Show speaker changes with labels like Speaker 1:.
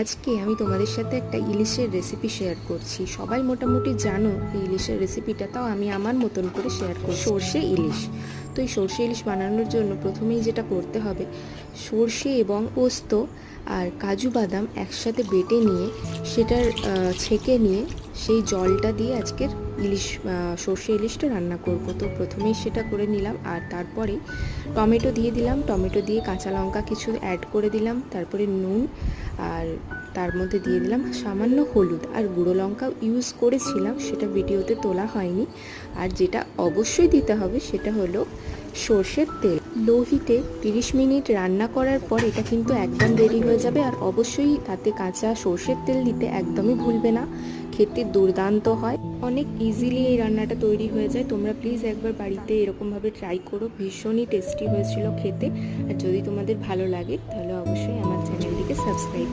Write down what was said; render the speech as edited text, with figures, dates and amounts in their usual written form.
Speaker 1: আজকে আমি তোমাদের সাথে একটা ইলিশের রেসিপি শেয়ার করছি। সবাই মোটামুটি জানো এই ইলিশের রেসিপিটা, তাও আমি আমার মতন করে শেয়ার করছি। সর্ষে ইলিশ। তো এই সর্ষে ইলিশ বানানোর জন্য প্রথমেই যেটা করতে হবে, সর্ষে এবং পোস্ত আর কাজু বাদাম একসাথে বেটে নিয়ে সেটার ছেঁকে নিয়ে সেই জলটা দিয়ে আজকের ইলিশ সর্ষে ইলিশটা রান্না করব। তো প্রথমেই সেটা করে নিলাম, আর তারপরে টমেটো দিয়ে দিলাম, টমেটো দিয়ে কাঁচা লঙ্কা কিছু অ্যাড করে দিলাম, তারপরে নুন, আর তার মধ্যে দিয়ে দিলাম সামান্য হলুদ, আর গুঁড়ো লঙ্কাও ইউজ করেছিলাম, সেটা ভিডিওতে তোলা হয়নি। আর যেটা অবশ্যই দিতে হবে সেটা হলো সর্ষের তেল। লো হিটে 30 মিনিট রান্না করার পর এটা কিন্তু একদম রেডি হয়ে যাবে। আর অবশ্যই তাতে কাঁচা সর্ষের তেল দিতে একদমই ভুলবে না, খেতে দুর্দান্ত হয়। অনেক ইজিলি এই রান্নাটা তৈরি হয়ে যায়। তোমরা প্লিজ একবার বাড়িতে এরকমভাবে ট্রাই করো, ভীষণই টেস্টি হয়েছিল খেতে। আর যদি তোমাদের ভালো লাগে তাহলে অবশ্যই আমার চ্যানেলটিকে সাবস্ক্রাইব